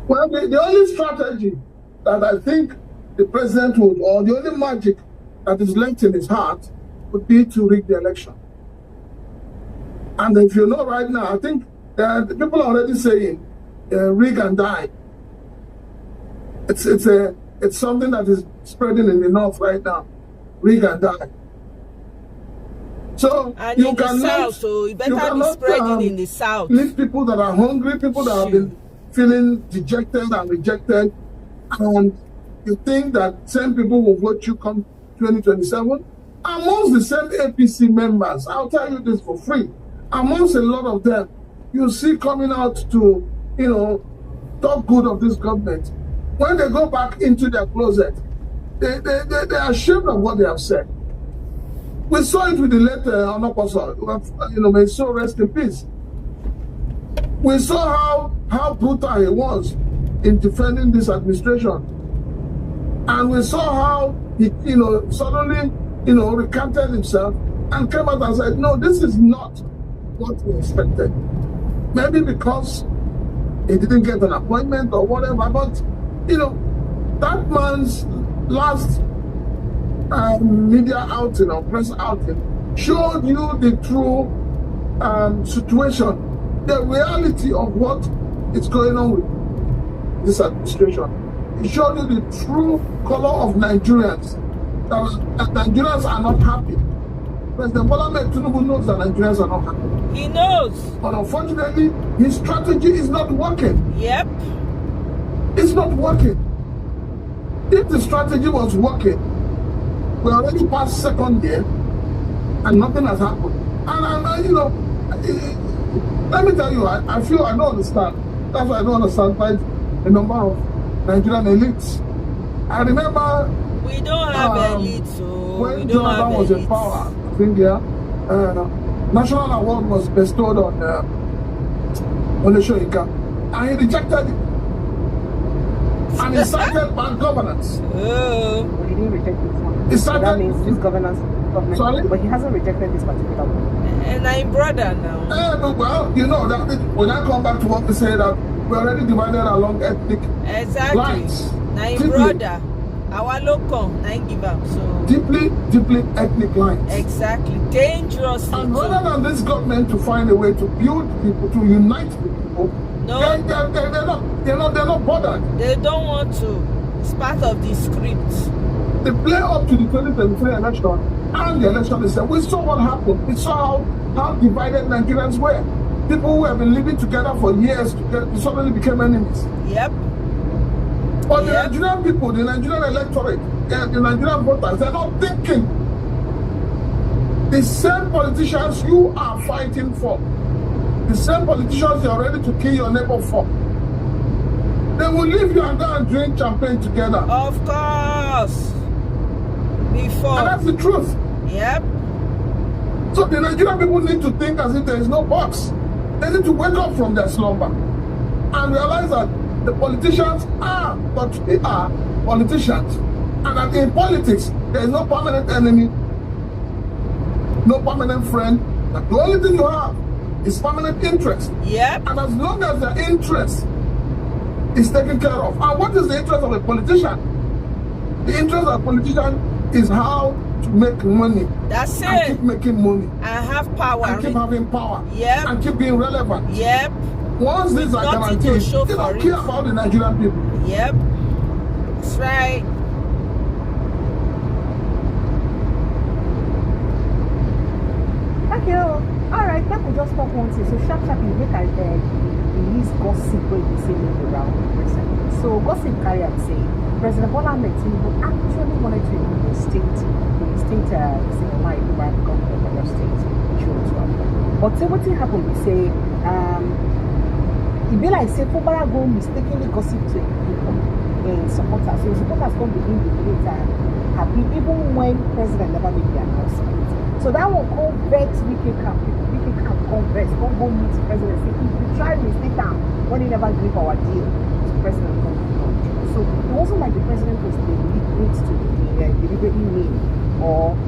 Well, the only strategy that I think the president would, or the only magic that is left in his heart, would be to rig the election. And if you know right now, I think the people are already saying rig and die. It's something that is spreading in the north right now. Rig and die. So And you in the cannot, south, so it better be cannot, spreading in the south. leave people that are hungry, people that have been feeling dejected and rejected, and you think that same people will vote you come 2027? Amongst the same APC members, I'll tell you this for free, amongst a lot of them, you see coming out to, you know, talk good of this government. When they go back into their closet, they are ashamed of what they have said. We saw it with the late Onoposo, you know, may so rest in peace. We saw how brutal he was in defending this administration. And we saw how he, you know, suddenly, you know, recanted himself and came out and said, no, this is not what we expected. Maybe because he didn't get an appointment or whatever, but, you know, that man's last media outing or press outing showed you the true situation, the reality of what is going on with this administration. It showed you the true color of Nigerians. That Nigerians are not happy. President Bola Ahmed Tinubu knows that Nigerians are not happy. He knows. But unfortunately, his strategy is not working. Yep. It's not working. If the strategy was working, we're already past second year and nothing has happened. And you know, let me tell you, I feel I don't understand. That's why I don't understand quite a number of Nigerian elites. I remember We don't have elites, so when we don't have Jonathan was in elites. power of India, national award was bestowed on Olusoyinka, and he rejected it. And he cited bad governance. Oh. But he didn't reject this one. He So that cited, means this governance government. Sorry? But he hasn't rejected this particular one. And I'm brother now. well, you know, that when I come back to what we say, that we're already divided along ethnic Exactly. lines. Now him Deeply. brother. Our local, I give up. So Deeply ethnic lines. exactly. Dangerously. And too. rather than this government to find a way to build people, to unite the people, No. they're not bothered. They don't want to. It's part of the script. They play up to the 2023 election and the election itself. We saw what happened. We saw how divided Nigerians were. People who have been living together for years suddenly became enemies. Yep. But the Yeah. Nigerian people, the Nigerian electorate, the Nigerian voters, they're not thinking. The same politicians you are fighting for, the same politicians you're ready to kill your neighbor for, they will leave you and go and drink champagne together. Of course. Before. And that's the truth. Yep. So the Nigerian people need to think as if there is no box. They need to wake up from their slumber and realize that the politicians are politicians. And that in politics, there is no permanent enemy, no permanent friend. That the only thing you have is permanent interest. Yep. And as long as their interest is taken care of. And what is the interest of a politician? The interest of a politician is how to make money. That's And it. keep making money. I have power. And keep having power. Yep. And keep being relevant. Yep. Once these are Nothing to guaranteed, show they don't for care it. about the Nigerian people. Yep. That's right. Thank you. All right, that will just talk one thing. So sharp, you make release gossip where you say make around recently. So gossip carry am say President Bola Ahmed Tinubu actually wanted to reinstate Sinai over the government of your state in June 12. But what happened, we say, it be like say Fubara go mistakenly gossip to people in supporters. So supporters come begin to debate and happy even when President never made the announcement. So that will come vex Wike camp. Wike camp come vex, come go meet the President. Say, if you try to mistake him when he never gave our deal to President come. So it wasn't like the president was deliberately mean or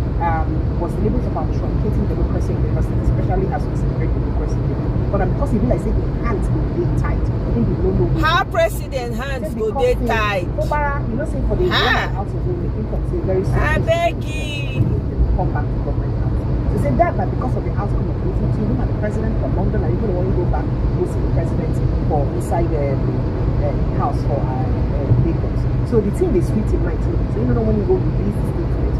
was deliberate about truncating democracy in the university, especially as we celebrate democracy. But because he like say the hands go dey tight. I think they don't know. How president hands go dey tight? Obara, you know, say for the out of the income, say very soon. I beg you. Come back to government house. So say that because of the outcome of the meeting, so even at the president from London, and even when you go back, go see the president for inside the house for Lagos. So the thing is sweet in 19. So you know when you go release the statement,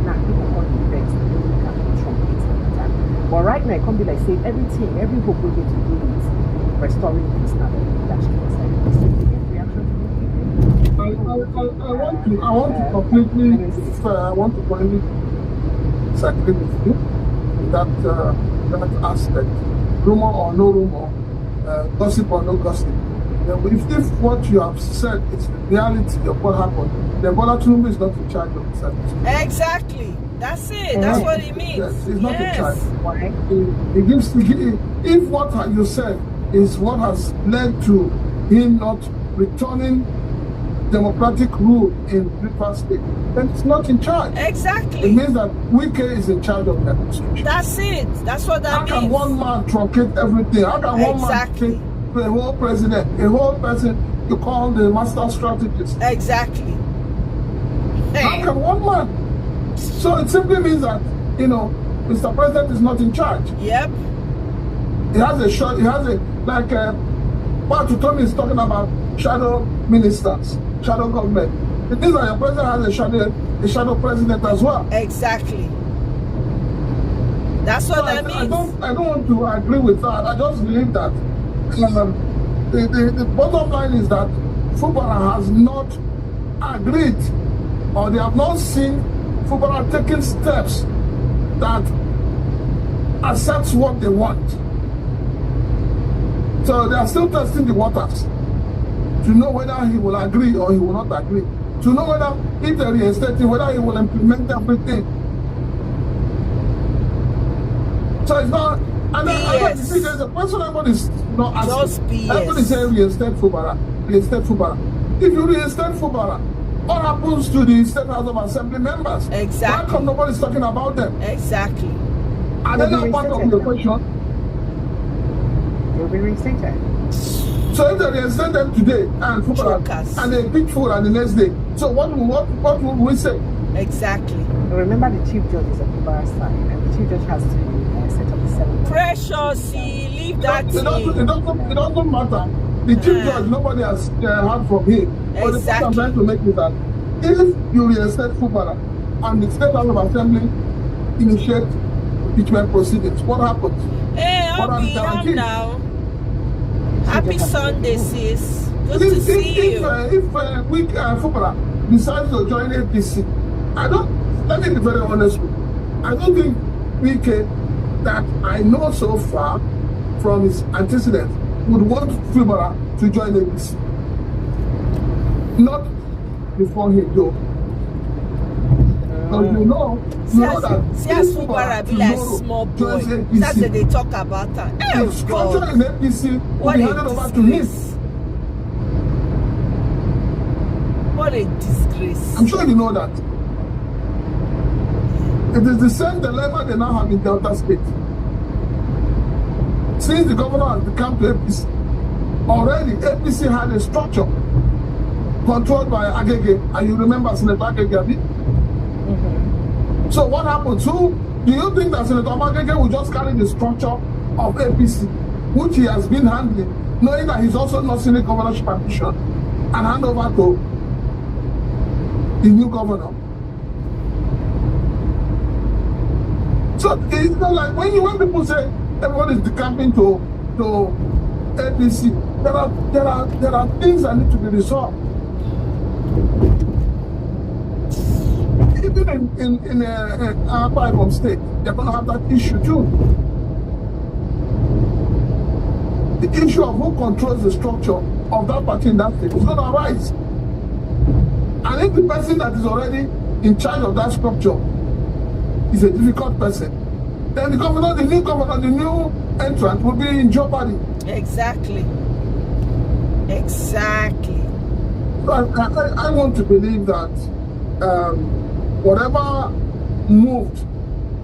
now people call the events, you can trumpet and that. But right now, it can't be like saying everything, every hope we're going to do is restoring peace now. That's just like reaction to I want to completely disagree with you in that aspect. Rumor or no rumor, gossip or no gossip. If what you have said is the reality of what happened, then Bola Tinubu is not in charge of the service. Exactly. That's it. That's what it means. Yes, he's not in charge. If what you said is what has led to him not returning democratic rule in Rivers State, then it's not in charge. Exactly. It means that Wike is in charge of the administration. That's it. That's what that means. How can one man truncate everything? How can one man take the whole president, a whole person you call the master strategist? Exactly. How can one man? So it simply means that, you know, Mr. President is not in charge. Yep. He has like what Tutomi is talking about, shadow ministers, shadow government. It means that your president has a shadow president as well. Exactly. That's what that means. I don't want to agree with that. I just believe that the bottom line is that Fubara has not agreed, or they have not seen Fubara taking steps that accepts what they want. So they are still testing the waters to know whether he will agree or he will not agree. To know whether if they reinstate him, whether he will implement everything. So it's not. And then you see, there's a person everybody is not asking. Everybody saying reinstate Fubara. Reinstate Fubara. If you reinstate Fubara, what happens to the State House of Assembly members? Exactly. How come nobody's talking about them? Exactly. And then that part of the question. They'll be reinstated. So if they reinstate them today and Fubara and they pick food and the next day, so what will we say? Exactly. Remember the chief judge is on Fubara's side, and the chief judge has to set up the 7. Precious, leave that It doesn't matter. The chief judge, nobody has heard from him. But the point I'm trying to make is that if you reinstate Fubara and the State House of Assembly initiate impeachment proceedings, what happens? Hey, I'll be on now. Happy Sunday, sis. Good to see you. If Fubara decides to join APC, let me be very honest with you. I don't think Wike, that I know so far from his antecedents, would want Fubara to join APC. Not before he do. Because you know that see as Fubara be like small boy. That's what they talk about that. The structure in APC will be handed over to him. What a disgrace. I'm sure you know that. It is the same dilemma they now have in Delta State. Since the governor has come to APC, already APC had a structure controlled by Agege, and you remember Senator Agege, So what happens? Do you think that Senator Agege will just carry the structure of APC, which he has been handling, knowing that he's also not seen a governorship ambition, and hand over to the new governor? So it's not like when people say everyone is decamping to APC, there are things that need to be resolved. Even in Akwa Ibom State, they're going to have that issue too. The issue of who controls the structure of that party in that state is going to arise. And if the person that is already in charge of that structure is a difficult person, then the governor, the new entrant will be in jeopardy. Exactly. Exactly. So I want to believe that whatever moved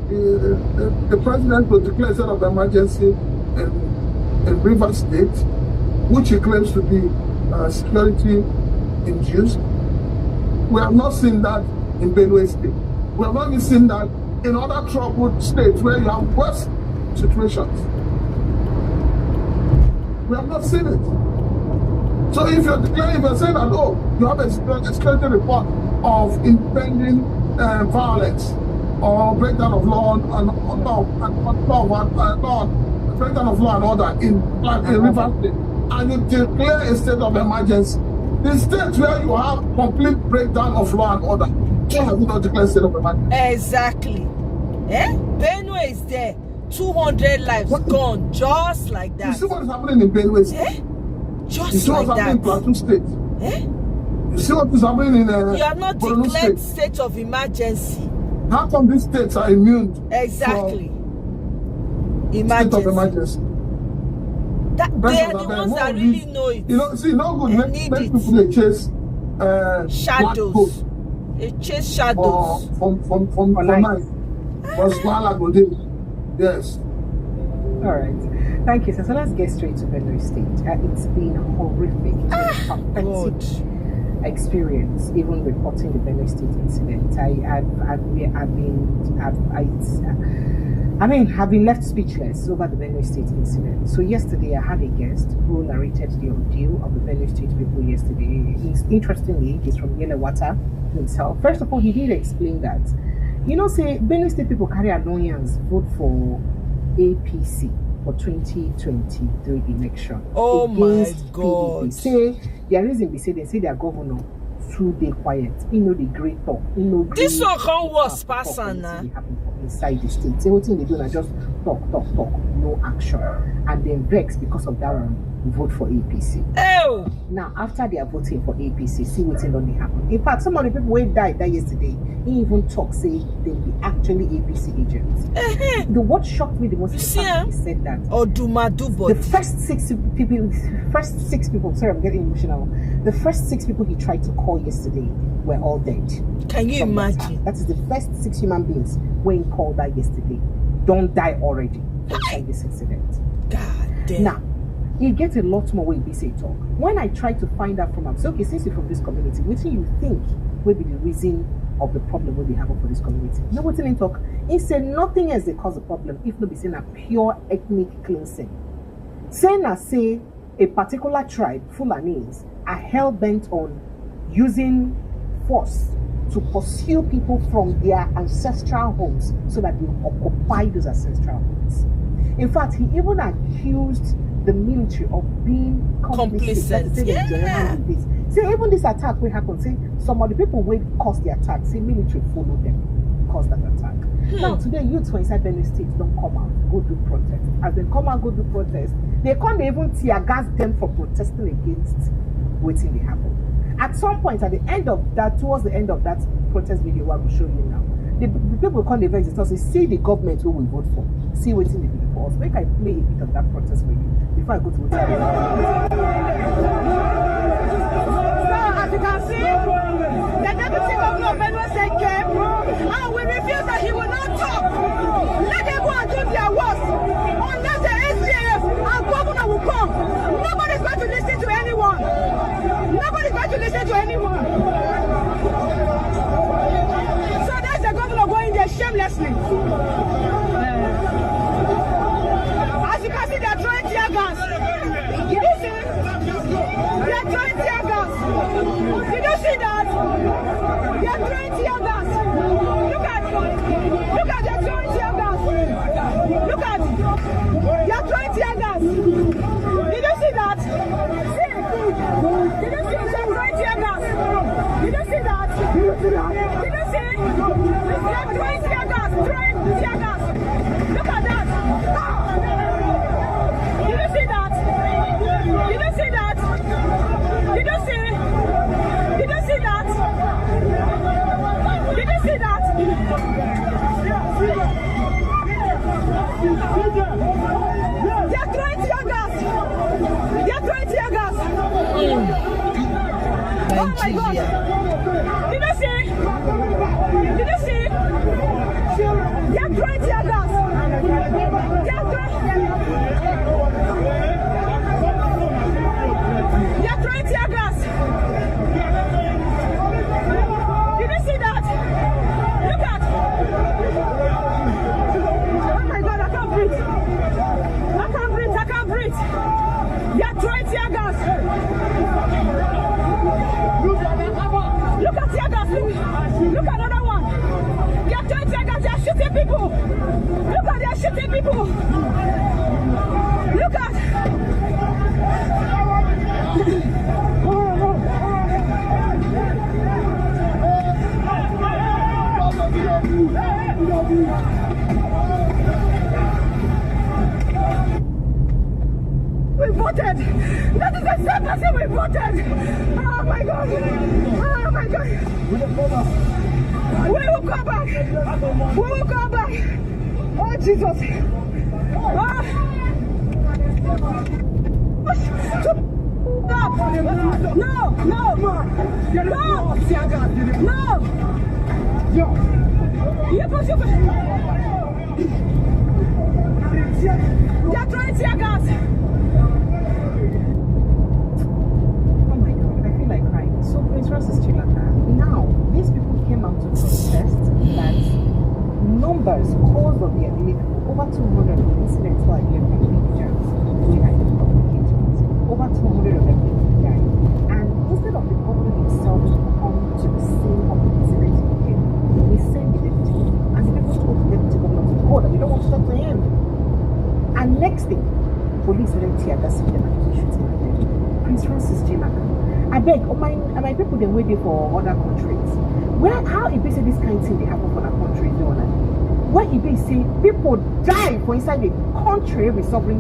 the president to declare a state of emergency in Rivers State, which he claims to be security induced, we have not seen that in Benue State. We have not even seen that in other troubled states where you have worse situations. We have not seen it. So if you're saying that, oh, you have a security report of impending violence or breakdown of law and breakdown of law and order in Rivers State, and you declare a state of emergency, the states where you have complete breakdown of law and order, why have you not declared state of emergency? Exactly. Benue is there. 200 lives gone just like that. You see what is happening in Benue State? Just you see like what's happening in Plateau State? You see what is happening in you have not Borno declared State? state of emergency. How come these states are immune? Exactly. State of emergency. They are the ones that really know it. You know, see, no good. Make people they chase shadows. They chase shadows. From night. Yes. All right. Thank you, sir. So let's get straight to Benue State. It's been horrific. It's been a pathetic experience, even reporting the Benue State incident. I've been left speechless over the Benue State incident. So yesterday I had a guest who narrated the ordeal of the Benue State people yesterday. Interestingly, he's from Yelewata himself. First of all, he did explain that, say Benue State people carry annoyance, vote for APC for 2023 election. Oh my God. PDP. Say their reason they say their governor too dey quiet. The great talk. This one can't was person now. Inside the state. Say what thing they do now just talk, no action. And then vex because of that one, vote for APC. Ew. Now after they are voting for APC, see what's going to happen. In fact, some of the people who died that yesterday, he even talk say they be actually APC agents. What shocked me the most is the fact he said that the first six people, sorry, I'm getting emotional. The first 6 people he tried to call yesterday were all dead. Can you imagine? That is the first 6 human beings when he called that yesterday. Don't die already inside this incident. God damn. Now, he gets a lot more when he say talk. When I try to find out from him, so okay, since you're from this community, what do you think will be the reason of the problem will be having for this community? You know what he talk? He said nothing else they cause the problem if not be saying a pure ethnic cleansing. Saying say a particular tribe, Fulanis, are hell bent on using force to pursue people from their ancestral homes so that they occupy those ancestral homes. In fact, he even accused the military of being complicit. Say even this attack will happen. Say some of the people will cause the attack. Say military follow them, cause that attack. Now today, youths from inside Benue State don't come out, go do protest. As they come out, go do protest, they can't even tear gas them for protesting against waiting they happen. At some point, at the end of that, towards the end of that protest video, I will show you now. The people come the vex and say, see the government who we vote for. See what's in the video for us. Make I play a bit of that protest for you before I go to vote. So as you can see, the deputy governor of Benue State came and we refuse that he will not talk. Let them go and do their worst. Unless the SGF and governor will come. Nobody's going to listen to anyone. Nobody's going to listen to anyone. So that's the governor going there shamelessly. As you can see, they're throwing tear gas. Did you see? They're throwing tear gas. Did you see that? They're throwing tear gas. Look at they're throwing tear gas. Look Nigeria. Did you see? Did you see? They are trying tear gas. They are trying tear gas. Did you see that? Look at. Oh my God, I can't breathe. I can't breathe. I can't breathe. They are trying tear gas. Look at tear gas. Look at another one. They are trying tear gas. They are shooting people. Look at, they are shooting people. Look at. We voted. That is the same person we voted. Oh my God. Oh my God. We will go back. We will go back. Oh Jesus. Oh. Stop. No. No. No. No. You push it. They are trying tear gas. Oh my God, I feel like crying. So Prince Ross is still like that. Now, these people came out to protest that numbers caused of their belief over 200 incidents were individuals. Over 200 of them died. And instead of the government himself to come to the scene of the incident, he sent the deputy. And the people told the deputy governor to go that they don't want to talk to him. And next thing, police started tear gassing them and shooting at them. Prince Francis Jimaka. I beg, my people they waiting for other countries. Where how if they say this kind of thing they happen for other countries, no one. Where if they say people die for inside the country with sovereign